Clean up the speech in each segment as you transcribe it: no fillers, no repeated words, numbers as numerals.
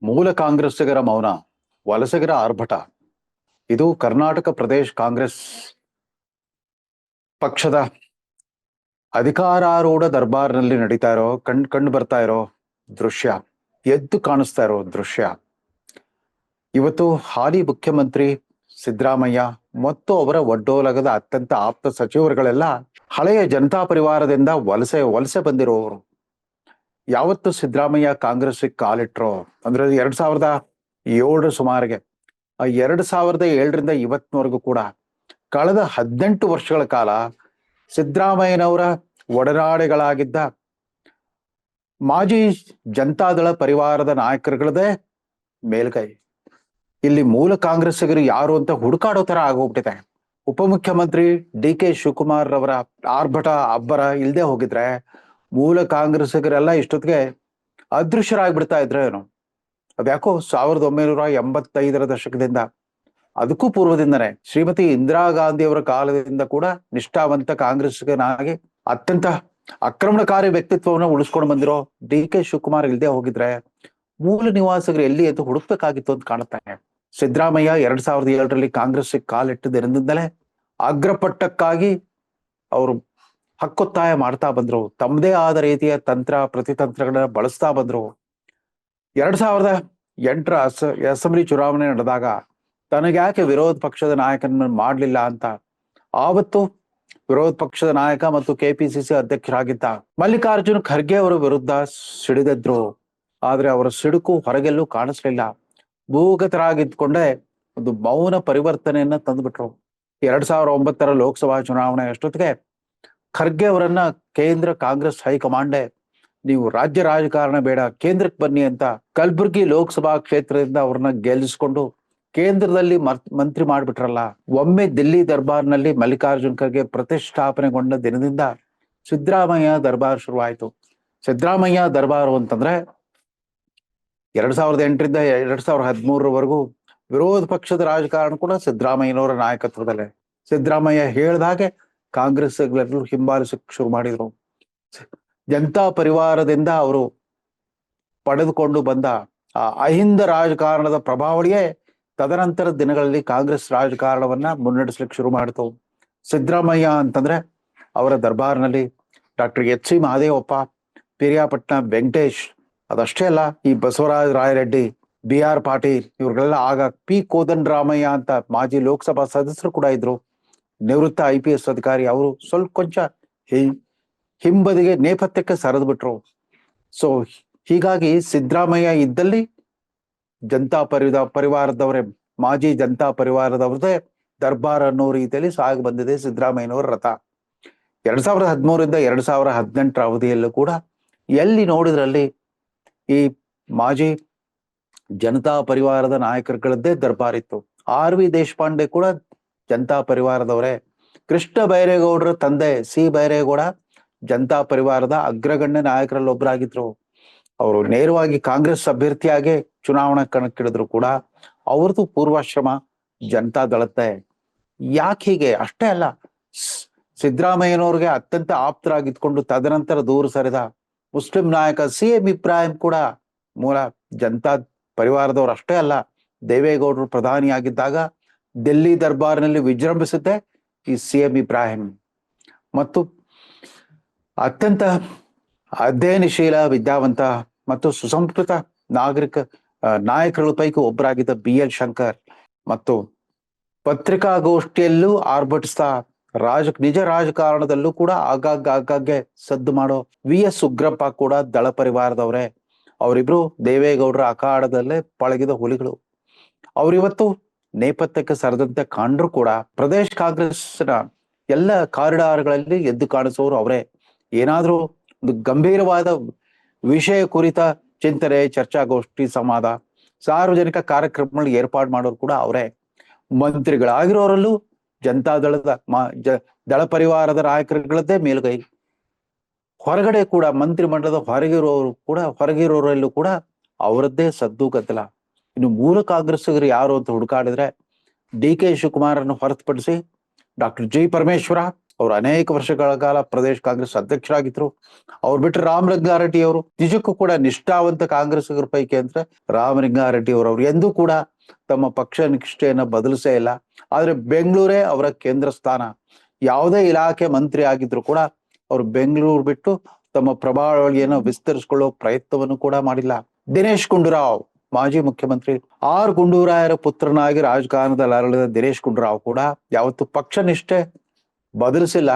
ಮೂಲ ಕಾಂಗ್ರೆಸ್ಸಿಗರ ಮೌನ, ವಲಸಿಗರ ಆರ್ಭಟ. ಇದು ಕರ್ನಾಟಕ ಪ್ರದೇಶ ಕಾಂಗ್ರೆಸ್ ಪಕ್ಷದ ಅಧಿಕಾರಾರೂಢ ದರ್ಬಾರ್ನಲ್ಲಿ ನಡೀತಾ ಇರೋ ಕಂಡು ಬರ್ತಾ ಇರೋ ದೃಶ್ಯ, ಎದ್ದು ಕಾಣಿಸ್ತಾ ಇರೋ ದೃಶ್ಯ. ಇವತ್ತು ಹಾಲಿ ಮುಖ್ಯಮಂತ್ರಿ ಸಿದ್ದರಾಮಯ್ಯ ಮತ್ತು ಅವರ ಒಡ್ಡೋಲಗದ ಅತ್ಯಂತ ಆಪ್ತ ಸಚಿವರುಗಳೆಲ್ಲ ಹಳೆಯ ಜನತಾ ಪರಿವಾರದಿಂದ ವಲಸೆ ಬಂದಿರುವವರು. ಯಾವತ್ತು ಸಿದ್ದರಾಮಯ್ಯ ಕಾಂಗ್ರೆಸ್ಗೆ ಕಾಲಿಟ್ರೋ ಅಂದ್ರೆ 2007 ಸುಮಾರಿಗೆ, ಆ 2007ರಿಂದ ಇವತ್ತಿನವರೆಗೂ ಕೂಡ ಕಳೆದ 18 ವರ್ಷಗಳ ಕಾಲ ಸಿದ್ದರಾಮಯ್ಯನವರ ಒಡನಾಡಿಗಳಾಗಿದ್ದ ಮಾಜಿ ಜನತಾದಳ ಪರಿವಾರದ ನಾಯಕರುಗಳದೇ ಮೇಲ್ಕೈ. ಇಲ್ಲಿ ಮೂಲ ಕಾಂಗ್ರೆಸ್ಸಿಗರು ಯಾರು ಅಂತ ಹುಡುಕಾಡೋ ತರ ಆಗೋಗ್ಬಿಟ್ಟಿದೆ. ಉಪಮುಖ್ಯಮಂತ್ರಿ DK ಶಿವಕುಮಾರ್ ರವರ ಆರ್ಭಟ ಅಬ್ಬರ ಇಲ್ದೆ ಹೋಗಿದ್ರೆ ಮೂಲ ಕಾಂಗ್ರೆಸ್ಸಿಗರೆಲ್ಲ ಇಷ್ಟೊತ್ತಿಗೆ ಅದೃಶ್ಯರಾಗ್ಬಿಡ್ತಾ ಇದ್ರೆ ಏನೋ. ಅದ್ಯಾಕೋ 1985ರ ದಶಕದಿಂದ, ಅದಕ್ಕೂ ಪೂರ್ವದಿಂದನೇ ಶ್ರೀಮತಿ ಇಂದಿರಾ ಗಾಂಧಿ ಅವರ ಕಾಲದಿಂದ ಕೂಡ ನಿಷ್ಠಾವಂತ ಕಾಂಗ್ರೆಸ್ಸಿಗನಾಗಿ ಅತ್ಯಂತ ಆಕ್ರಮಣಕಾರಿ ವ್ಯಕ್ತಿತ್ವವನ್ನು ಉಳಿಸ್ಕೊಂಡು ಬಂದಿರೋ DK ಶಿವಕುಮಾರ್ ಇಲ್ದೆ ಹೋಗಿದ್ರೆ ಮೂಲ ನಿವಾಸಿಗರು ಎಲ್ಲಿ ಅಂತ ಹುಡುಕ್ಬೇಕಾಗಿತ್ತು ಅಂತ ಕಾಣುತ್ತೆ. ಸಿದ್ದರಾಮಯ್ಯ 2007ರಲ್ಲಿ ಕಾಂಗ್ರೆಸ್ಗೆ ಕಾಲಿಟ್ಟಿದ್ದರಿಂದಲೇ ಅಗ್ರಪಟ್ಟಕ್ಕಾಗಿ ಅವರು ಹಕ್ಕೊತ್ತಾಯ ಮಾಡ್ತಾ ಬಂದ್ರು. ತಮ್ಮದೇ ಆದ ರೀತಿಯ ತಂತ್ರ ಪ್ರತಿತಂತ್ರಗಳನ್ನ ಬಳಸ್ತಾ ಬಂದ್ರು. 2008ರ ಅಸೆಂಬ್ಲಿ ಚುನಾವಣೆ ನಡೆದಾಗ ತನಗ್ಯಾಕೆ ವಿರೋಧ ಪಕ್ಷದ ನಾಯಕನ ಮಾಡ್ಲಿಲ್ಲ ಅಂತ ಆವತ್ತು ವಿರೋಧ ಪಕ್ಷದ ನಾಯಕ ಮತ್ತು KPCC ಅಧ್ಯಕ್ಷರಾಗಿದ್ದ ಮಲ್ಲಿಕಾರ್ಜುನ್ ಖರ್ಗೆ ಅವರ ವಿರುದ್ಧ ಸಿಡಿದೆದ್ರು. ಆದ್ರೆ ಅವರ ಸಿಡುಕು ಹೊರಗೆಲ್ಲೂ ಕಾಣಿಸ್ಲಿಲ್ಲ. ಭೂಗತರಾಗಿದ್ಕೊಂಡೇ ಒಂದು ಮೌನ ಪರಿವರ್ತನೆಯನ್ನ ತಂದ್ಬಿಟ್ರು. 2009ರ ಲೋಕಸಭಾ ಚುನಾವಣೆ ಅಷ್ಟೊತ್ತಿಗೆ ಖರ್ಗೆ ಅವರನ್ನ ಕೇಂದ್ರ ಕಾಂಗ್ರೆಸ್ ಹೈಕಮಾಂಡೇ ನೀವು ರಾಜ್ಯ ರಾಜಕಾರಣ ಬೇಡ, ಕೇಂದ್ರಕ್ಕೆ ಬನ್ನಿ ಅಂತ ಕಲಬುರಗಿ ಲೋಕಸಭಾ ಕ್ಷೇತ್ರದಿಂದ ಅವ್ರನ್ನ ಗೆಲ್ಲಿಸ್ಕೊಂಡು ಕೇಂದ್ರದಲ್ಲಿ ಮಂತ್ರಿ ಮಾಡ್ಬಿಟ್ರಲ್ಲ. ಒಮ್ಮೆ ದಿಲ್ಲಿ ದರ್ಬಾರ್ನಲ್ಲಿ ಮಲ್ಲಿಕಾರ್ಜುನ್ ಖರ್ಗೆ ಪ್ರತಿಷ್ಠಾಪನೆಗೊಂಡ ದಿನದಿಂದ ಸಿದ್ದರಾಮಯ್ಯ ದರ್ಬಾರ್ ಶುರುವಾಯಿತು. ಸಿದ್ದರಾಮಯ್ಯ ದರ್ಬಾರು ಅಂತಂದ್ರೆ 2008ರಿಂದ 2013ರವರೆಗೂ ವಿರೋಧ ಪಕ್ಷದ ರಾಜಕಾರಣ ಕೂಡ ಸಿದ್ದರಾಮಯ್ಯನವರ ನಾಯಕತ್ವದಲ್ಲೇ. ಸಿದ್ದರಾಮಯ್ಯ ಹೇಳ್ದಾಗೆ ಕಾಂಗ್ರೆಸ್ ಎಲ್ಲರೂ ಹಿಂಬಾಲಿಸಕ್ಕೆ ಶುರು ಮಾಡಿದ್ರು. ಜನತಾ ಪರಿವಾರದಿಂದ ಅವರು ಪಡೆದುಕೊಂಡು ಬಂದ ಆ ಅಹಿಂದ ರಾಜಕಾರಣದ ಪ್ರಭಾವಳಿಯೇ ತದನಂತರ ದಿನಗಳಲ್ಲಿ ಕಾಂಗ್ರೆಸ್ ರಾಜಕಾರಣವನ್ನ ಮುನ್ನಡೆಸ್ಲಿಕ್ಕೆ ಶುರು ಮಾಡಿತು. ಸಿದ್ದರಾಮಯ್ಯ ಅಂತಂದ್ರೆ ಅವರ ದರ್ಬಾರ್ನಲ್ಲಿ ಡಾಕ್ಟರ್ HC ಮಹದೇವಪ್ಪ, ಪಿರಿಯಾಪಟ್ನ ವೆಂಕಟೇಶ್, ಅದಷ್ಟೇ ಅಲ್ಲ ಈ ಬಸವರಾಜ ರಾಯರೆಡ್ಡಿ, BR ಪಾಟೀಲ್ ಇವ್ರಿಗೆಲ್ಲ ಆಗ P ಕೋದಂಡರಾಮಯ್ಯ ಅಂತ ಮಾಜಿ ಲೋಕಸಭಾ ಸದಸ್ಯರು ಕೂಡ ಇದ್ರು. ನಿವೃತ್ತ IPS ಅಧಿಕಾರಿ. ಅವರು ಸ್ವಲ್ಪ ಕೊಂಚ ಹಿಂಬದಿಗೆ ನೇಪಥ್ಯಕ್ಕೆ ಸರಿದು ಬಿಟ್ರು. ಸೊ ಹೀಗಾಗಿ ಸಿದ್ದರಾಮಯ್ಯ ಇದ್ದಲ್ಲಿ ಜನತಾ ಪರಿವಾರದವರೇ, ಮಾಜಿ ಜನತಾ ಪರಿವಾರದವ್ರದೇ ದರ್ಬಾರ್ ಅನ್ನೋ ರೀತಿಯಲ್ಲಿ ಸಾಗಿ ಬಂದಿದೆ ಸಿದ್ದರಾಮಯ್ಯನವರ ರಥ. 2013ರಿಂದ 2018ರ ಅವಧಿಯಲ್ಲೂ ಕೂಡ ಎಲ್ಲಿ ನೋಡಿದ್ರಲ್ಲಿ ಈ ಮಾಜಿ ಜನತಾ ಪರಿವಾರದ ನಾಯಕರುಗಳದ್ದೇ ದರ್ಬಾರ್ ಇತ್ತು. RV ದೇಶಪಾಂಡೆ ಕೂಡ ಜನತಾ ಪರಿವಾರದವರೇ. ಕೃಷ್ಣ ಬೈರೇಗೌಡರ ತಂದೆ C ಬೈರೇಗೌಡ ಜನತಾ ಪರಿವಾರದ ಅಗ್ರಗಣ್ಯ ನಾಯಕರಲ್ಲಿ ಒಬ್ಬರಾಗಿದ್ರು. ಅವರು ನೇರವಾಗಿ ಕಾಂಗ್ರೆಸ್ ಅಭ್ಯರ್ಥಿಯಾಗಿ ಚುನಾವಣಾ ಕಣಕ್ಕಿಳಿದ್ರು ಕೂಡ ಅವ್ರದ್ದು ಪೂರ್ವಾಶ್ರಮ ಜನತಾ ದಳದ್ದೇ. ಯಾಕೆ ಹೀಗೆ? ಅಷ್ಟೇ ಅಲ್ಲ, ಸಿದ್ದರಾಮಯ್ಯನವ್ರಿಗೆ ಅತ್ಯಂತ ಆಪ್ತರಾಗಿದ್ಕೊಂಡು ತದನಂತರ ದೂರ ಸರಿದ ಮುಸ್ಲಿಂ ನಾಯಕ CM ಇಬ್ರಾಹಿಂ ಕೂಡ ಮೂಲ ಜನತಾ ಪರಿವಾರದವ್ರು. ಅಷ್ಟೇ ಅಲ್ಲ, ದೇವೇಗೌಡರು ಪ್ರಧಾನಿಯಾಗಿದ್ದಾಗ ದಿಲ್ಲಿ ದರ್ಬಾರ್ನಲ್ಲಿ ವಿಜೃಂಭಿಸಿದ್ದೆ ಈ CM ಇಬ್ರಾಹಿಂ. ಮತ್ತು ಅತ್ಯಂತ ಅಧ್ಯಯನಶೀಲ, ವಿದ್ಯಾವಂತ ಮತ್ತು ಸುಸಂಸ್ಕೃತ ನಾಯಕರ ಪೈಕಿ ಒಬ್ಬರಾಗಿದ್ದ BL ಶಂಕರ್ ಮತ್ತು ಪತ್ರಿಕಾಗೋಷ್ಠಿಯಲ್ಲೂ ಆರ್ಭಟಿಸ್ತಾ ನಿಜ ರಾಜಕಾರಣದಲ್ಲೂ ಕೂಡ ಆಗಾಗ್ಗೆ ಸದ್ದು ಮಾಡೋ VS ಉಗ್ರಪ್ಪ ಕೂಡ ದಳ ಪರಿವಾರದವರೇ. ಅವರಿಬ್ರು ದೇವೇಗೌಡರ ಅಖಾಡದಲ್ಲೇ ಪಳಗಿದ ಹುಲಿಗಳು. ಅವರಿವತ್ತು ನೇಪಥ್ಯಕ್ಕೆ ಸರದಂತೆ ಕಂಡ್ರು ಕೂಡ ಪ್ರದೇಶ ಕಾಂಗ್ರೆಸ್ನ ಎಲ್ಲ ಕಾರಿಡಾರ್ಗಳಲ್ಲಿ ಎದ್ದು ಕಾಣಿಸೋರು ಅವರೇ. ಏನಾದ್ರೂ ಒಂದು ಗಂಭೀರವಾದ ವಿಷಯ ಕುರಿತ ಚಿಂತನೆ, ಚರ್ಚಾಗೋಷ್ಠಿ, ಸಂವಾದ, ಸಾರ್ವಜನಿಕ ಕಾರ್ಯಕ್ರಮಗಳು ಏರ್ಪಾಡು ಮಾಡೋರು ಕೂಡ ಅವರೇ. ಮಂತ್ರಿಗಳಾಗಿರೋರಲ್ಲೂ ಜನತಾದಳದ ದಳ ಪರಿವಾರದ ನಾಯಕರುಗಳದ್ದೇ ಮೇಲುಗೈ. ಹೊರಗಡೆ ಕೂಡ ಮಂತ್ರಿ ಮಂಡಲದ ಹೊರಗಿರೋರಲ್ಲೂ ಕೂಡ ಅವರದ್ದೇ ಸದ್ದು ಗದ್ದಲ. ಇನ್ನು ಮೂಲ ಕಾಂಗ್ರೆಸ್ಸಿಗರು ಯಾರು ಅಂತ ಹುಡುಕಾಡಿದ್ರೆ DK ಶಿವಕುಮಾರನ್ನು ಹೊರತುಪಡಿಸಿ ಡಾಕ್ಟರ್ G ಪರಮೇಶ್ವರ, ಅವರು ಅನೇಕ ವರ್ಷಗಳ ಕಾಲ ಪ್ರದೇಶ ಕಾಂಗ್ರೆಸ್ ಅಧ್ಯಕ್ಷರಾಗಿದ್ರು. ಅವ್ರು ಬಿಟ್ಟರೆ ರಾಮಲಿಂಗಾರೆಡ್ಡಿ ಅವರು ನಿಜಕ್ಕೂ ಕೂಡ ನಿಷ್ಠಾವಂತ ಕಾಂಗ್ರೆಸ್ಸಿಗರ ಪೈಕಿ ಅಂದ್ರೆ ರಾಮಲಿಂಗಾರೆಡ್ಡಿ ಅವರು ಎಂದೂ ಕೂಡ ತಮ್ಮ ಪಕ್ಷ ನಿಷ್ಠೆಯನ್ನ ಬದಲಿಸೇ ಇಲ್ಲ. ಆದ್ರೆ ಬೆಂಗಳೂರೇ ಅವರ ಕೇಂದ್ರ ಸ್ಥಾನ. ಯಾವುದೇ ಇಲಾಖೆ ಮಂತ್ರಿ ಆಗಿದ್ರು ಕೂಡ ಅವರು ಬೆಂಗಳೂರು ಬಿಟ್ಟು ತಮ್ಮ ಪ್ರಭಾವಳಿಯನ್ನು ವಿಸ್ತರಿಸಿಕೊಳ್ಳುವ ಪ್ರಯತ್ನವನ್ನು ಕೂಡ ಮಾಡಿಲ್ಲ. ದಿನೇಶ್ ಗುಂಡೂರಾವ್ ಮಾಜಿ ಮುಖ್ಯಮಂತ್ರಿ ಆರ್ ಗುಂಡೂರಾಯರ ಪುತ್ರನಾಗಿ ರಾಜಕಾರಣದಲ್ಲಿ ಅರಳಿದ ದಿನೇಶ್ ಗುಂಡೂರಾವ್ ಕೂಡ ಯಾವತ್ತು ಪಕ್ಷ ನಿಷ್ಠೆ ಬದಲಿಸಿಲ್ಲ.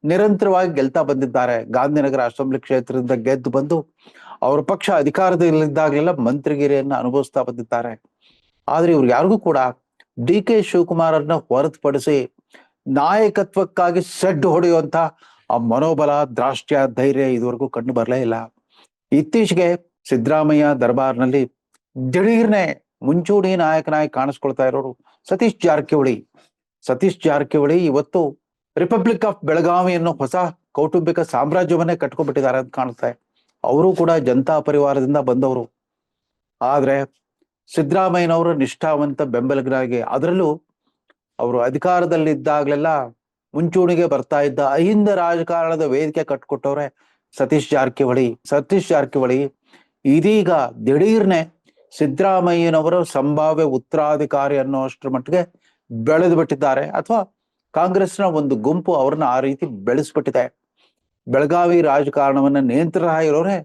ನಿರಂತರವಾಗಿ ಗೆಲ್ತಾ ಬಂದಿದ್ದಾರೆ. ಗಾಂಧಿನಗರ ಅಸೆಂಬ್ಲಿ ಕ್ಷೇತ್ರದಿಂದ ಗೆದ್ದು ಬಂದು ಅವರ ಪಕ್ಷ ಅಧಿಕಾರದಲ್ಲಿದ್ದಾಗಲೆಲ್ಲ ಮಂತ್ರಿಗಿರಿಯನ್ನ ಅನುಭವಿಸ್ತಾ ಬಂದಿದ್ದಾರೆ. ಆದ್ರೆ ಇವ್ರು ಯಾರಿಗೂ ಕೂಡ ಡಿ ಕೆ ಶಿವಕುಮಾರನ್ನ ಹೊರತುಪಡಿಸಿ ನಾಯಕತ್ವಕ್ಕಾಗಿ ಸೆಡ್ ಹೊಡೆಯುವಂತ ಆ ಮನೋಬಲ, ದ್ರಾಷ್ಟ್ಯ, ಧೈರ್ಯ ಇದುವರೆಗೂ ಕಂಡು ಬರಲೇ ಇಲ್ಲ. ಇತ್ತೀಚೆಗೆ ಸಿದ್ದರಾಮಯ್ಯ ದರ್ಬಾರ್ನಲ್ಲಿ ದಿಢೀರ್ನೆ ಮುಂಚೂಣಿ ನಾಯಕನಾಗಿ ಕಾಣಿಸ್ಕೊಳ್ತಾ ಇರೋರು ಸತೀಶ್ ಜಾರಕಿಹೊಳಿ. ಸತೀಶ್ ಜಾರಕಿಹೊಳಿ ಇವತ್ತು ರಿಪಬ್ಲಿಕ್ ಆಫ್ ಬೆಳಗಾವಿ ಅನ್ನೋ ಹೊಸ ಕೌಟುಂಬಿಕ ಸಾಮ್ರಾಜ್ಯವನ್ನೇ ಕಟ್ಕೊಂಡ್ಬಿಟ್ಟಿದ್ದಾರೆ ಅಂತ ಕಾಣುತ್ತೆ. ಅವರು ಕೂಡ ಜನತಾ ಪರಿವಾರದಿಂದ ಬಂದವರು. ಆದ್ರೆ ಸಿದ್ದರಾಮಯ್ಯನವರ ನಿಷ್ಠಾವಂತ ಬೆಂಬಲಿಗರಾಗಿ, ಅದರಲ್ಲೂ ಅವರು ಅಧಿಕಾರದಲ್ಲಿದ್ದಾಗಲೆಲ್ಲ ಮುಂಚೂಣಿಗೆ ಬರ್ತಾ ಇದ್ದ ಅಹಿಂದ ರಾಜಕಾರಣದ ವೇದಿಕೆ ಕಟ್ಕೊಟ್ಟವ್ರೆ ಸತೀಶ್ ಜಾರಕಿಹೊಳಿ. ಸತೀಶ್ ಜಾರಕಿಹೊಳಿ ಇದೀಗ ದಿಢೀರ್ನೆ ಸಿದ್ದರಾಮಯ್ಯನವರ ಸಂಭಾವ್ಯ ಉತ್ತರಾಧಿಕಾರಿ ಅನ್ನೋ ಅಷ್ಟರ ಮಟ್ಟಿಗೆ ಬೆಳೆದು ಬಿಟ್ಟಿದ್ದಾರೆ, ಅಥವಾ ಕಾಂಗ್ರೆಸ್ನ ಒಂದು ಗುಂಪು ಅವ್ರನ್ನ ಆ ರೀತಿ ಬೆಳೆಸ್ಬಿಟ್ಟಿದೆ. ಬೆಳಗಾವಿ ರಾಜಕಾರಣವನ್ನ ನಿಯಂತ್ರಣ ಇರೋರೆ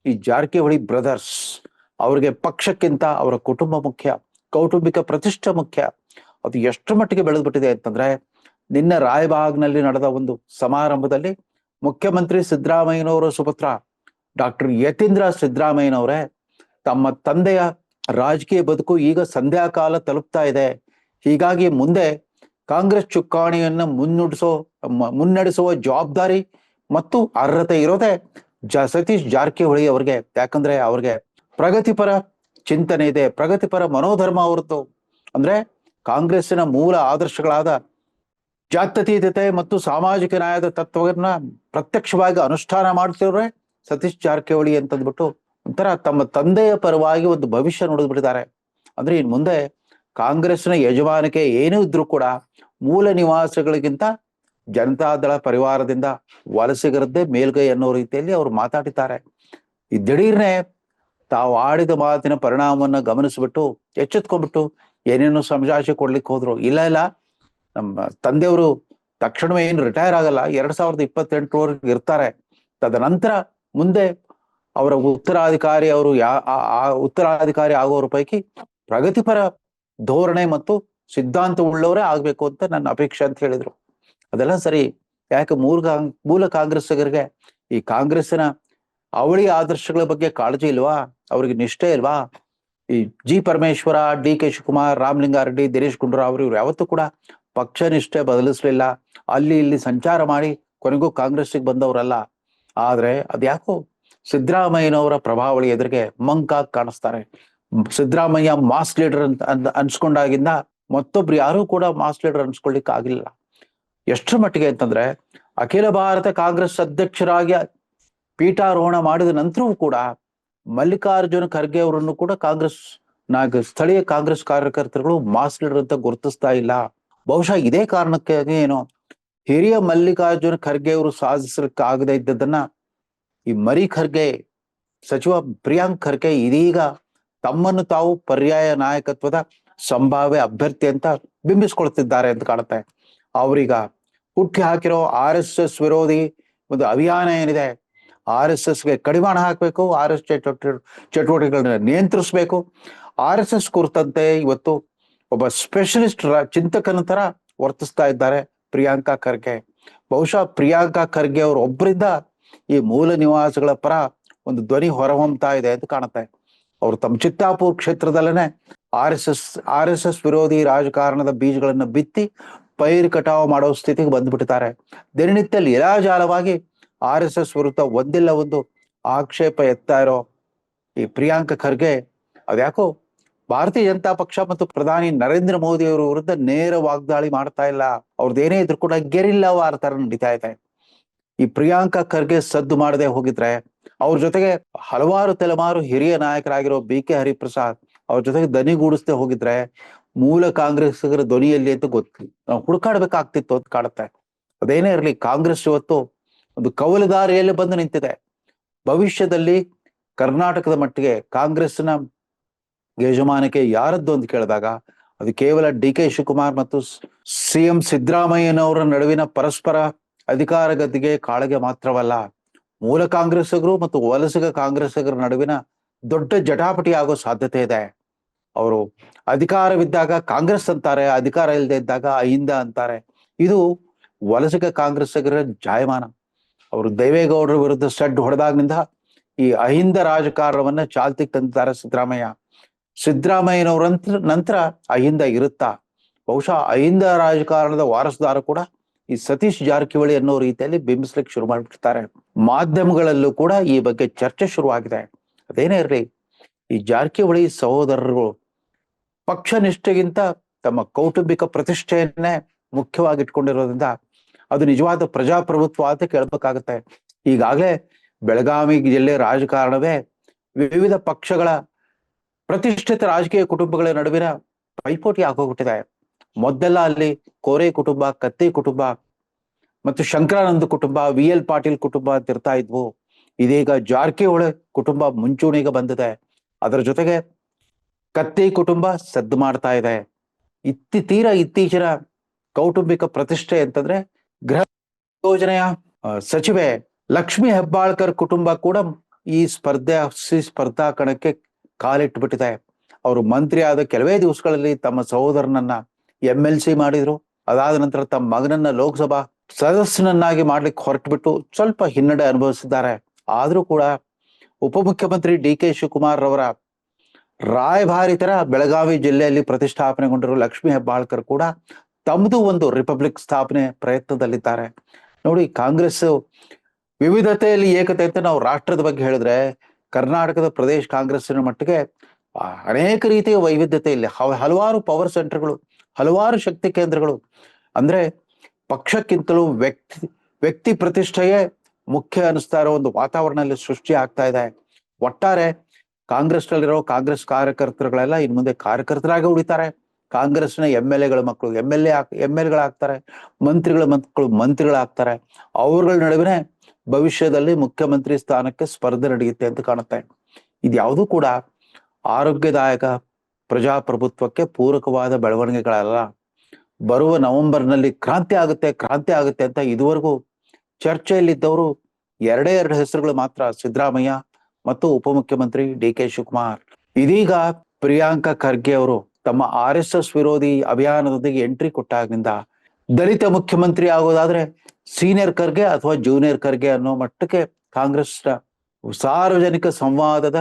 ಈ ಜಾರಕಿಹೊಳಿ ಬ್ರದರ್ಸ್. ಅವ್ರಿಗೆ ಪಕ್ಷಕ್ಕಿಂತ ಅವರ ಕುಟುಂಬ ಮುಖ್ಯ, ಕೌಟುಂಬಿಕ ಪ್ರತಿಷ್ಠೆ ಮುಖ್ಯ. ಅದು ಎಷ್ಟು ಮಟ್ಟಿಗೆ ಬೆಳೆದ್ಬಿಟ್ಟಿದೆ ಅಂತಂದ್ರೆ, ನಿನ್ನ ರಾಯಬಾಗ್ನಲ್ಲಿ ನಡೆದ ಒಂದು ಸಮಾರಂಭದಲ್ಲಿ ಮುಖ್ಯಮಂತ್ರಿ ಸಿದ್ದರಾಮಯ್ಯನವರ ಸುಪುತ್ರ ಡಾಕ್ಟರ್ ಯತೀಂದ್ರ ಸಿದ್ದರಾಮಯ್ಯನವರೇ ತಮ್ಮ ತಂದೆಯ ರಾಜಕೀಯ ಬದುಕು ಈಗ ಸಂಧ್ಯಾಕಾಲ ತಲುಪ್ತಾ ಇದೆ, ಹೀಗಾಗಿ ಮುಂದೆ ಕಾಂಗ್ರೆಸ್ ಚುಕ್ಕಾಣಿಯನ್ನ ಮುನ್ನಡೆಸುವ ಜವಾಬ್ದಾರಿ ಮತ್ತು ಅರ್ಹತೆ ಇರೋದೇ ಸತೀಶ್ ಜಾರಕಿಹೊಳಿ ಅವ್ರಿಗೆ. ಯಾಕಂದ್ರೆ ಅವ್ರಿಗೆ ಪ್ರಗತಿಪರ ಚಿಂತನೆ ಇದೆ, ಪ್ರಗತಿಪರ ಮನೋಧರ್ಮ ಅವರದ್ದು. ಅಂದ್ರೆ ಕಾಂಗ್ರೆಸ್ಸಿನ ಮೂಲ ಆದರ್ಶಗಳಾದ ಜಾತ್ಯತೀತತೆ ಮತ್ತು ಸಾಮಾಜಿಕ ನ್ಯಾಯದ ತತ್ವವನ್ನ ಪ್ರತ್ಯಕ್ಷವಾಗಿ ಅನುಷ್ಠಾನ ಮಾಡ್ತಿರೋರೆ ಸತೀಶ್ ಜಾರಕಿಹೊಳಿ ಅಂತಂದ್ಬಿಟ್ಟು ಒಂಥರ ತಮ್ಮ ತಂದೆಯ ಪರವಾಗಿ ಒಂದು ಭವಿಷ್ಯ ನುಡಿದ್ಬಿಟ್ಟಿದ್ದಾರೆ. ಅಂದ್ರೆ ಇನ್ ಮುಂದೆ ಕಾಂಗ್ರೆಸ್ನ ಯಜಮಾನಿಕೆ ಏನೂ ಇದ್ರೂ ಕೂಡ ಮೂಲ ನಿವಾಸಿಗಳಿಗಿಂತ ಜನತಾದಳ ಪರಿವಾರದಿಂದ ವಲಸಿಗರದ್ದೇ ಮೇಲ್ಗೈ ಅನ್ನೋ ರೀತಿಯಲ್ಲಿ ಅವರು ಮಾತಾಡಿದ್ದಾರೆ. ಈ ದಿಢೀರ್ನೆ ತಾವು ಆಡಿದ ಮಾತಿನ ಪರಿಣಾಮವನ್ನ ಗಮನಿಸ್ಬಿಟ್ಟು ಎಚ್ಚೆತ್ಕೊಂಡ್ಬಿಟ್ಟು ಏನೇನು ಸಮಜಾಯಿಷಿ ಕೊಡ್ಲಿಕ್ಕೆ ಹೋದ್ರು. ಇಲ್ಲ, ನಮ್ಮ ತಂದೆಯವರು ತಕ್ಷಣವೇ ಏನು ರಿಟೈರ್ ಆಗಲ್ಲ, 2028ರವರೆಗೆ ಇರ್ತಾರೆ. ತದನಂತರ ಮುಂದೆ ಅವರ ಉತ್ತರಾಧಿಕಾರಿ ಉತ್ತರಾಧಿಕಾರಿ ಆಗೋರ ಪೈಕಿ ಪ್ರಗತಿಪರ ಧೋರಣೆ ಮತ್ತು ಸಿದ್ಧಾಂತ ಉಳ್ಳವರೇ ಆಗ್ಬೇಕು ಅಂತ ನನ್ನ ಅಪೇಕ್ಷೆ ಅಂತ ಹೇಳಿದ್ರು. ಅದೆಲ್ಲ ಸರಿ. ಯಾಕೆ ಮೂಲ ಕಾಂಗ್ರೆಸ್ಸಿಗರಿಗೆ ಈ ಕಾಂಗ್ರೆಸ್ಸಿನ ಅವಳಿ ಆದರ್ಶಗಳ ಬಗ್ಗೆ ಕಾಳಜಿ ಇಲ್ವಾ? ಅವ್ರಿಗೆ ನಿಷ್ಠೆ ಇಲ್ವಾ? ಈ G Parameshwara, D K Shivakumar, Ramalinga Reddy, Dinesh Gundu Rao ಇವ್ರು ಯಾವತ್ತೂ ಕೂಡ ಪಕ್ಷ ನಿಷ್ಠೆ ಬದಲಿಸ್ಲಿಲ್ಲ. ಅಲ್ಲಿ ಇಲ್ಲಿ ಸಂಚಾರ ಮಾಡಿ ಕೊನೆಗೂ ಕಾಂಗ್ರೆಸ್ಸಿಗೆ ಬಂದವರಲ್ಲ. ಆದ್ರೆ ಅದ್ಯಾಕೋ ಸಿದ್ದರಾಮಯ್ಯನವರ ಪ್ರಭಾವಳಿ ಎದುರಿಗೆ ಮಂಕಾಗಿ ಕಾಣಿಸ್ತಾರೆ. ಸಿದ್ದರಾಮಯ್ಯ ಮಾಸ್ ಲೀಡರ್ ಅಂತ ಅನ್ಸ್ಕೊಂಡಾಗಿಂದ ಮತ್ತೊಬ್ರು ಯಾರು ಕೂಡ ಮಾಸ್ ಲೀಡರ್ ಅನ್ಸ್ಕೊಳ್ಲಿಕ್ಕೆ ಆಗಿಲ್ಲ. ಎಷ್ಟರ ಮಟ್ಟಿಗೆ ಅಂತಂದ್ರೆ, ಅಖಿಲ ಭಾರತ ಕಾಂಗ್ರೆಸ್ ಅಧ್ಯಕ್ಷರಾಗಿ ಪೀಠಾರೋಹಣ ಮಾಡಿದ ನಂತರವೂ ಕೂಡ ಮಲ್ಲಿಕಾರ್ಜುನ ಖರ್ಗೆ ಅವರನ್ನು ಕೂಡ ಸ್ಥಳೀಯ ಕಾಂಗ್ರೆಸ್ ಕಾರ್ಯಕರ್ತರುಗಳು ಮಾಸ್ ಲೀಡರ್ ಅಂತ ಗುರುತಿಸ್ತಾ ಇಲ್ಲ. ಬಹುಶಃ ಇದೇ ಕಾರಣಕ್ಕೆ ಏನು ಹಿರಿಯ ಮಲ್ಲಿಕಾರ್ಜುನ ಖರ್ಗೆ ಅವರು ಸಾಧಿಸಲಿಕ್ಕೆ ಆಗದೆ ಇದ್ದದನ್ನ ಈ ಮರಿ ಖರ್ಗೆ, ಸಚಿವ ಪ್ರಿಯಾಂಕ್ ಖರ್ಗೆ ಇದೀಗ ತಮ್ಮನ್ನು ತಾವು ಪರ್ಯಾಯ ನಾಯಕತ್ವದ ಸಂಭಾವ್ಯ ಅಭ್ಯರ್ಥಿ ಅಂತ ಬಿಂಬಿಸ್ಕೊಳ್ತಿದ್ದಾರೆ ಅಂತ ಕಾಣುತ್ತೆ. ಅವ್ರೀಗ ಹುಟ್ಟಿ ಹಾಕಿರೋ RSS ವಿರೋಧಿ ಒಂದು ಅಭಿಯಾನ ಏನಿದೆ, RSSಗೆ ಕಡಿವಾಣ ಹಾಕಬೇಕು, RSS ಚಟುವಟಿಕೆಗಳನ್ನ ನಿಯಂತ್ರಿಸ್ಬೇಕು. RSS ಕುರಿತಂತೆ ಇವತ್ತು ಒಬ್ಬ ಸ್ಪೆಷಲಿಸ್ಟ್ ಚಿಂತಕನ ತರ ವರ್ತಿಸ್ತಾ ಇದ್ದಾರೆ ಪ್ರಿಯಾಂಕಾ ಖರ್ಗೆ. ಬಹುಶಃ ಪ್ರಿಯಾಂಕಾ ಖರ್ಗೆ ಅವರು ಒಬ್ಬರಿಂದ ಈ ಮೂಲ ನಿವಾಸಿಗಳ ಪರ ಒಂದು ಧ್ವನಿ ಹೊರಹೊಮ್ತಾ ಇದೆ ಅಂತ ಕಾಣುತ್ತೆ. ಅವರು ತಮ್ಮ ಚಿತ್ತಾಪುರ್ ಕ್ಷೇತ್ರದಲ್ಲೇನೆ RSS ವಿರೋಧಿ ರಾಜಕಾರಣದ ಬೀಜಗಳನ್ನ ಬಿತ್ತಿ ಪೈರು ಕಟಾವು ಮಾಡೋ ಸ್ಥಿತಿಗೆ ಬಂದ್ಬಿಟ್ಟಿದ್ದಾರೆ. ದಿನನಿತ್ಯ ಲೀಲಾಜಾಲವಾಗಿ RSS ವಿರುದ್ಧ ಒಂದಿಲ್ಲ ಒಂದು ಆಕ್ಷೇಪ ಎತ್ತಾ ಇರೋ ಈ ಪ್ರಿಯಾಂಕ ಖರ್ಗೆ ಅದ್ಯಾಕೋ ಭಾರತೀಯ ಜನತಾ ಪಕ್ಷ ಮತ್ತು ಪ್ರಧಾನಿ ನರೇಂದ್ರ ಮೋದಿ ಅವರ ವಿರುದ್ಧ ನೇರ ವಾಗ್ದಾಳಿ ಮಾಡ್ತಾ ಇಲ್ಲ. ಅವ್ರದ್ದೇನೇ ಇದ್ರು ಕೂಡ ಗೆರಿಲ್ಲಾ ವಾರ್ ತರ ನಡೀತಾ ಇದೆ. ಈ ಪ್ರಿಯಾಂಕಾ ಖರ್ಗೆ ಸದ್ದು ಮಾಡದೆ ಹೋಗಿದ್ರೆ ಅವ್ರ ಜೊತೆಗೆ ಹಲವಾರು ತಲೆಮಾರು ಹಿರಿಯ ನಾಯಕರಾಗಿರೋ BK ಹರಿಪ್ರಸಾದ್ ಅವ್ರ ಜೊತೆಗೆ ದನಿಗೂಡಿಸದೆ ಹೋಗಿದ್ರೆ ಮೂಲ ಕಾಂಗ್ರೆಸ್ಸಿಗರ ಧ್ವನಿಯಲ್ಲಿ ಅಂತ ನಾವು ಹುಡುಕಾಡ್ಬೇಕಾಗ್ತಿತ್ತು ಅಂತ ಕಾಣುತ್ತೆ. ಅದೇನೇ ಇರಲಿ, ಕಾಂಗ್ರೆಸ್ ಇವತ್ತು ಒಂದು ಕವಲುದಾರಿಯಲ್ಲಿ ಬಂದು ನಿಂತಿದೆ. ಭವಿಷ್ಯದಲ್ಲಿ ಕರ್ನಾಟಕದ ಮಟ್ಟಿಗೆ ಕಾಂಗ್ರೆಸ್ನ ಯಜಮಾನಿಕೆ ಯಾರದ್ದು ಅಂತ ಕೇಳಿದಾಗ ಅದು ಕೇವಲ ಡಿ ಕೆ ಶಿವಕುಮಾರ್ ಮತ್ತು ಸಿಎಂ ಸಿದ್ದರಾಮಯ್ಯನವರ ನಡುವಿನ ಪರಸ್ಪರ ಅಧಿಕಾರ ಗದ್ದಿಗೆ ಕಾಳಗೆ ಮಾತ್ರವಲ್ಲ, ಮೂಲ ಕಾಂಗ್ರೆಸ್ಸಿಗರು ಮತ್ತು ವಲಸಿಗ ಕಾಂಗ್ರೆಸ್ಸಿಗರ ನಡುವಿನ ದೊಡ್ಡ ಜಟಾಪಟಿ ಆಗೋ ಸಾಧ್ಯತೆ ಇದೆ. ಅವರು ಅಧಿಕಾರವಿದ್ದಾಗ ಕಾಂಗ್ರೆಸ್ ಅಂತಾರೆ, ಅಧಿಕಾರ ಇಲ್ಲದೆ ಇದ್ದಾಗ ಅಹಿಂದ ಅಂತಾರೆ. ಇದು ವಲಸಿಗ ಕಾಂಗ್ರೆಸ್ಸಿಗರ ಜಾಯಮಾನ. ಅವರು ದೇವೇಗೌಡರ ವಿರುದ್ಧ ಸೆಡ್ ಹೊಡೆದಾಗಿನಿಂದ ಈ ಅಹಿಂದ ರಾಜಕಾರಣವನ್ನ ಚಾಲ್ತಿಗೆ ತಂದಿದ್ದಾರೆ ಸಿದ್ದರಾಮಯ್ಯ. ಸಿದ್ದರಾಮಯ್ಯನವರ ನಂತರ ಅಹಿಂದ ಇರುತ್ತಾ? ಬಹುಶಃ ಅಹಿಂದ ರಾಜಕಾರಣದ ವಾರಸುದಾರ ಕೂಡ ಈ ಸತೀಶ್ ಜಾರಕಿಹೊಳಿ ಅನ್ನೋ ರೀತಿಯಲ್ಲಿ ಬಿಂಬಿಸ್ಲಿಕ್ಕೆ ಶುರು ಮಾಡಿಬಿಡ್ತಾರೆ. ಮಾಧ್ಯಮಗಳಲ್ಲೂ ಕೂಡ ಈ ಬಗ್ಗೆ ಚರ್ಚೆ ಶುರುವಾಗಿದೆ. ಅದೇನೇ ಇರಲಿ, ಈ ಜಾರಕಿಹೊಳಿ ಸಹೋದರರು ಪಕ್ಷ ನಿಷ್ಠೆಗಿಂತ ತಮ್ಮ ಕೌಟುಂಬಿಕ ಪ್ರತಿಷ್ಠೆಯನ್ನೇ ಮುಖ್ಯವಾಗಿ ಇಟ್ಕೊಂಡಿರೋದ್ರಿಂದ ಅದು ನಿಜವಾದ ಪ್ರಜಾಪ್ರಭುತ್ವ ಅಂತ ಕೇಳ್ಬೇಕಾಗತ್ತೆ. ಈಗಾಗಲೇ ಬೆಳಗಾವಿ ಜಿಲ್ಲೆ ರಾಜಕಾರಣವೇ ವಿವಿಧ ಪಕ್ಷಗಳ ಪ್ರತಿಷ್ಠಿತ ರಾಜಕೀಯ ಕುಟುಂಬಗಳ ನಡುವಿನ ಪೈಪೋಟಿ ಆಗೋಗ್ಬಿಟ್ಟಿದೆ. ಮೊದಲೆಲ್ಲ ಅಲ್ಲಿ ಕೋರೆ ಕುಟುಂಬ, ಕತ್ತಿ ಕುಟುಂಬ ಮತ್ತು ಶಂಕರಾನಂದ ಕುಟುಂಬ, ವಿ ಎಲ್ ಪಾಟೀಲ್ ಕುಟುಂಬ ಅಂತ ಇರ್ತಾ ಇದ್ವು. ಇದೀಗ ಜಾರಕಿಹೊಳಿ ಕುಟುಂಬ ಮುಂಚೂಣಿಗೆ ಬಂದಿದೆ. ಅದರ ಜೊತೆಗೆ ಕತ್ತಿ ಕುಟುಂಬ ಸದ್ದು ಮಾಡ್ತಾ ಇದೆ. ಇತ್ತೀಚಿನ ಕೌಟುಂಬಿಕ ಪ್ರತಿಷ್ಠೆ ಅಂತಂದ್ರೆ ಗೃಹ ಯೋಜನೆಯ ಸಚಿವೆ ಲಕ್ಷ್ಮಿ ಹೆಬ್ಬಾಳ್ಕರ್ ಕುಟುಂಬ ಕೂಡ ಈ ಸ್ಪರ್ಧಾ ಕಣಕ್ಕೆ ಕಾಲಿಟ್ಟುಬಿಟ್ಟಿದೆ. ಅವರು ಮಂತ್ರಿ ಆದ ಕೆಲವೇ ದಿವಸಗಳಲ್ಲಿ ತಮ್ಮ ಸಹೋದರನನ್ನ MLC ಮಾಡಿದ್ರು. ಅದಾದ ನಂತರ ತಮ್ಮ ಮಗನನ್ನ ಲೋಕಸಭಾ ಸದಸ್ಯನನ್ನಾಗಿ ಮಾಡ್ಲಿಕ್ಕೆ ಹೊರಟುಬಿಟ್ಟು ಸ್ವಲ್ಪ ಹಿನ್ನಡೆ ಅನುಭವಿಸಿದ್ದಾರೆ. ಆದ್ರೂ ಕೂಡ ಉಪಮುಖ್ಯಮಂತ್ರಿ ಡಿ ಕೆ ಶಿವಕುಮಾರ್ ಅವರ ರಾಯಭಾರಿ ತರ ಬೆಳಗಾವಿ ಜಿಲ್ಲೆಯಲ್ಲಿ ಪ್ರತಿಷ್ಠಾಪನೆಗೊಂಡಿರುವ ಲಕ್ಷ್ಮಿ ಹೆಬ್ಬಾಳ್ಕರ್ ಕೂಡ ತಮ್ಮದು ಒಂದು ರಿಪಬ್ಲಿಕ್ ಸ್ಥಾಪನೆ ಪ್ರಯತ್ನದಲ್ಲಿದ್ದಾರೆ. ನೋಡಿ, ಕಾಂಗ್ರೆಸ್ ವಿವಿಧತೆಯಲ್ಲಿ ಏಕತೆ ಅಂತ ನಾವು ರಾಷ್ಟ್ರದ ಬಗ್ಗೆ ಹೇಳಿದ್ರೆ, ಕರ್ನಾಟಕದ ಪ್ರದೇಶ ಕಾಂಗ್ರೆಸ್ಸಿನ ಮಟ್ಟಿಗೆ ಅನೇಕ ರೀತಿಯ ವೈವಿಧ್ಯತೆ ಇಲ್ಲಿ, ಹಲವಾರು ಪವರ್ ಸೆಂಟರ್ಗಳು, ಹಲವಾರು ಶಕ್ತಿ ಕೇಂದ್ರಗಳು. ಅಂದ್ರೆ ಪಕ್ಷಕ್ಕಿಂತಲೂ ವ್ಯಕ್ತಿ ಪ್ರತಿಷ್ಠೆಯೇ ಮುಖ್ಯ ಅನಿಸ್ತಾ ಇರೋ ಒಂದು ವಾತಾವರಣದಲ್ಲಿ ಸೃಷ್ಟಿ ಆಗ್ತಾ ಇದೆ. ಒಟ್ಟಾರೆ ಕಾಂಗ್ರೆಸ್ನಲ್ಲಿರೋ ಕಾಂಗ್ರೆಸ್ ಕಾರ್ಯಕರ್ತರುಗಳೆಲ್ಲ ಇನ್ ಮುಂದೆ ಕಾರ್ಯಕರ್ತರಾಗಿ ಉಳಿತಾರೆ. ಕಾಂಗ್ರೆಸ್ನ MLAಗಳ ಮಕ್ಕಳು MLAಗಳಾಗ್ತಾರೆ, ಮಂತ್ರಿಗಳ ಮಕ್ಕಳು ಮಂತ್ರಿಗಳಾಗ್ತಾರೆ. ಅವ್ರಗಳ ನಡುವಿನ ಭವಿಷ್ಯದಲ್ಲಿ ಮುಖ್ಯಮಂತ್ರಿ ಸ್ಥಾನಕ್ಕೆ ಸ್ಪರ್ಧೆ ನಡೆಯುತ್ತೆ ಅಂತ ಕಾಣುತ್ತೆ. ಇದ್ಯಾವುದೂ ಕೂಡ ಆರೋಗ್ಯದಾಯಕ ಪ್ರಜಾಪ್ರಭುತ್ವಕ್ಕೆ ಪೂರಕವಾದ ಬೆಳವಣಿಗೆಗಳಲ್ಲ. ಬರುವ ನವೆಂಬರ್ನಲ್ಲಿ ಕ್ರಾಂತಿ ಆಗುತ್ತೆ ಅಂತ ಇದುವರೆಗೂ ಚರ್ಚೆಯಲ್ಲಿದ್ದವರು ಎರಡೇ ಎರಡು ಹೆಸರುಗಳು ಮಾತ್ರ, ಸಿದ್ದರಾಮಯ್ಯ ಮತ್ತು ಉಪಮುಖ್ಯಮಂತ್ರಿ ಡಿ ಕೆ ಶಿವಕುಮಾರ್. ಇದೀಗ ಪ್ರಿಯಾಂಕಾ ಖರ್ಗೆ ಅವರು ತಮ್ಮ RSS ವಿರೋಧಿ ಅಭಿಯಾನದೊಂದಿಗೆ ಎಂಟ್ರಿ ಕೊಟ್ಟಾಗಿನಿಂದ ದಲಿತ ಮುಖ್ಯಮಂತ್ರಿ ಆಗೋದಾದ್ರೆ ಸೀನಿಯರ್ ಖರ್ಗೆ ಅಥವಾ ಜೂನಿಯರ್ ಖರ್ಗೆ ಅನ್ನೋ ಮಟ್ಟಕ್ಕೆ ಕಾಂಗ್ರೆಸ್ನ ಸಾರ್ವಜನಿಕ ಸಂವಾದದ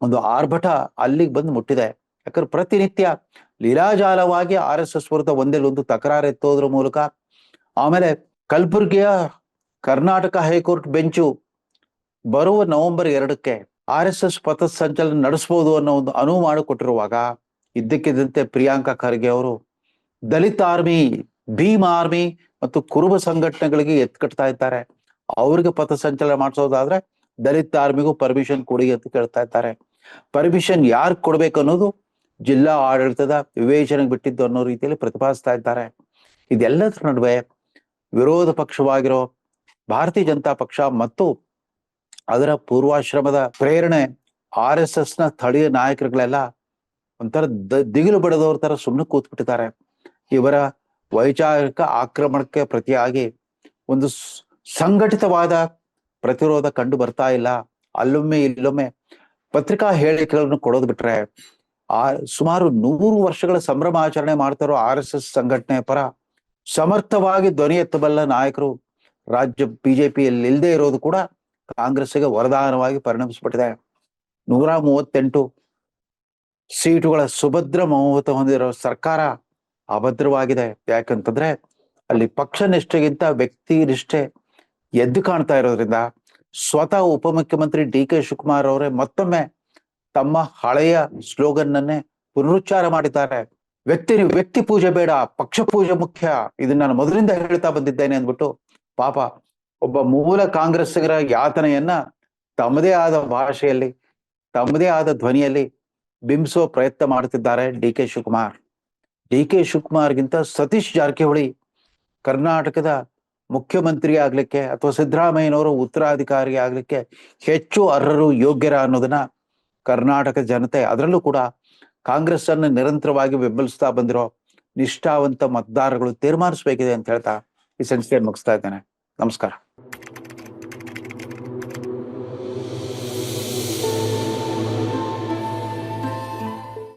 ಒಂದು ಆರ್ಭಟ ಅಲ್ಲಿಗೆ ಬಂದು ಮುಟ್ಟಿದೆ. ಯಾಕಂದ್ರೆ ಪ್ರತಿನಿತ್ಯ ಲೀಲಾಜಾಲವಾಗಿ RSS ವಿರುದ್ಧ ಒಂದೆಲ್ಲೊಂದು ತಕರಾರು ಎತ್ತೋದ್ರ ಮೂಲಕ, ಆಮೇಲೆ ಕಲಬುರ್ಗಿಯ ಕರ್ನಾಟಕ ಹೈಕೋರ್ಟ್ ಬೆಂಚು ಬರುವ ನವೆಂಬರ್ 2ಕ್ಕೆ RSS ಪಥಸಂಚಲನ ನಡೆಸಬಹುದು ಅನ್ನೋ ಒಂದು ಅನುವು ಮಾಡಿಕೊಟ್ಟಿರುವಾಗ, ಇದ್ದಕ್ಕಿದ್ದಂತೆ ಪ್ರಿಯಾಂಕಾ ಖರ್ಗೆ ಅವರು ದಲಿತ ಆರ್ಮಿ, ಭೀಮ್ ಆರ್ಮಿ ಮತ್ತು ಕುರುಬ ಸಂಘಟನೆಗಳಿಗೆ ಎತ್ಕಟ್ತಾ ಇದ್ದಾರೆ. ಅವ್ರಿಗೆ ಪಥಸಂಚಲನ ಮಾಡಿಸೋದಾದ್ರೆ ದಲಿತ ಆರ್ಮಿಗೂ ಪರ್ಮಿಷನ್ ಕೊಡಿ ಅಂತ ಕೇಳ್ತಾ ಇದ್ದಾರೆ. ಪರ್ಮಿಷನ್ ಯಾರು ಕೊಡ್ಬೇಕು ಅನ್ನೋದು ಜಿಲ್ಲಾ ಆಡಳಿತದ ವಿವೇಚನೆಗೆ ಬಿಟ್ಟಿದ್ದು ಅನ್ನೋ ರೀತಿಯಲ್ಲಿ ಪ್ರತಿಪಾದಿಸ್ತಾ ಇದ್ದಾರೆ. ಇದೆಲ್ಲದರ ನಡುವೆ ವಿರೋಧ ಪಕ್ಷವಾಗಿರೋ ಭಾರತೀಯ ಜನತಾ ಪಕ್ಷ ಮತ್ತು ಅದರ ಪೂರ್ವಾಶ್ರಮದ ಪ್ರೇರಣೆ RSSನ ಸ್ಥಳೀಯ ನಾಯಕರುಗಳೆಲ್ಲ ಒಂಥರ ದಿಗಿಲು ಬಡದವ್ರ ತರ ಸುಮ್ಮನೆ ಕೂತ್ಬಿಟ್ಟಿದ್ದಾರೆ. ಇವರ ವೈಚಾರಿಕ ಆಕ್ರಮಣಕ್ಕೆ ಪ್ರತಿಯಾಗಿ ಒಂದು ಸಂಘಟಿತವಾದ ಪ್ರತಿರೋಧ ಕಂಡು ಬರ್ತಾ ಇಲ್ಲ. ಅಲ್ಲೊಮ್ಮೆ ಇಲ್ಲೊಮ್ಮೆ ಪತ್ರಿಕಾ ಹೇಳಿಕೆಗಳನ್ನು ಕೊಡೋದು ಬಿಟ್ರೆ, ಸುಮಾರು 100 ವರ್ಷಗಳ ಸಂಭ್ರಮಾಚರಣೆ ಮಾಡ್ತಾರೋ RSS ಸಂಘಟನೆ ಪರ ಸಮರ್ಥವಾಗಿ ಧ್ವನಿ ಎತ್ತಬಲ್ಲ ನಾಯಕರು ರಾಜ್ಯ ಬಿಜೆಪಿಯಲ್ಲಿ ಇಲ್ಲದೆ ಇರೋದು ಕೂಡ ಕಾಂಗ್ರೆಸ್ಸಿಗೆ ವರದಾನವಾಗಿ ಪರಿಣಮಿಸ್ಬಿಟ್ಟಿದೆ. 138 ಸೀಟುಗಳ ಸುಭದ್ರ ಬಹುಮತ ಹೊಂದಿರೋ ಸರ್ಕಾರ ಅಭದ್ರವಾಗಿದೆ. ಯಾಕಂತಂದ್ರೆ ಅಲ್ಲಿ ಪಕ್ಷ ನಿಷ್ಠೆಗಿಂತ ವ್ಯಕ್ತಿ ನಿಷ್ಠೆ ಎದ್ದು ಕಾಣ್ತಾ ಇರೋದ್ರಿಂದ ಸ್ವತಃ ಉಪಮುಖ್ಯಮಂತ್ರಿ ಡಿ ಕೆ ಶಿವಕುಮಾರ್ ಅವರೇ ಮತ್ತೊಮ್ಮೆ ತಮ್ಮ ಹಳೆಯ ಸ್ಲೋಗನ್ ಅನ್ನೇ ಪುನರುಚ್ಚಾರ ಮಾಡಿದ್ದಾರೆ. ವ್ಯಕ್ತಿ ಪೂಜೆ ಬೇಡ, ಪಕ್ಷ ಪೂಜೆ ಮುಖ್ಯ. ಇದನ್ನ ನಾನು ಮೊದಲಿಂದ ಹೇಳ್ತಾ ಬಂದಿದ್ದೇನೆ ಅಂದ್ಬಿಟ್ಟು ಪಾಪ ಒಬ್ಬ ಮೂಲ ಕಾಂಗ್ರೆಸ್ಸಿಗರ ಯಾತನೆಯನ್ನ ತಮ್ಮದೇ ಆದ ಭಾಷೆಯಲ್ಲಿ, ತಮ್ಮದೇ ಆದ ಧ್ವನಿಯಲ್ಲಿ ಬಿಂಬಿಸುವ ಪ್ರಯತ್ನ ಮಾಡ್ತಿದ್ದಾರೆ D K Shivakumar. D K ಶಿವಕುಮಾರ್ಗಿಂತ ಸತೀಶ್ ಜಾರಕಿಹೊಳಿ ಕರ್ನಾಟಕದ ಮುಖ್ಯಮಂತ್ರಿ ಆಗ್ಲಿಕ್ಕೆ ಅಥವಾ ಸಿದ್ದರಾಮಯ್ಯನವರು ಉತ್ತರಾಧಿಕಾರಿ ಆಗ್ಲಿಕ್ಕೆ ಹೆಚ್ಚು ಅರ್ಹರು ಯೋಗ್ಯರ ಅನ್ನೋದನ್ನ ಕರ್ನಾಟಕ ಜನತೆ, ಅದರಲ್ಲೂ ಕೂಡ ಕಾಂಗ್ರೆಸ್ ಅನ್ನು ನಿರಂತರವಾಗಿ ಬೆಂಬಲಿಸ್ತಾ ಬಂದಿರೋ ನಿಷ್ಠಾವಂತ ಮತದಾರಗಳು ತೀರ್ಮಾನಿಸಬೇಕಿದೆ ಅಂತ ಹೇಳ್ತಾ ಈ ಸಂಚಿಕೆಯನ್ನು ಮುಗಿಸ್ತಾ ಇದ್ದೇನೆ. ನಮಸ್ಕಾರ.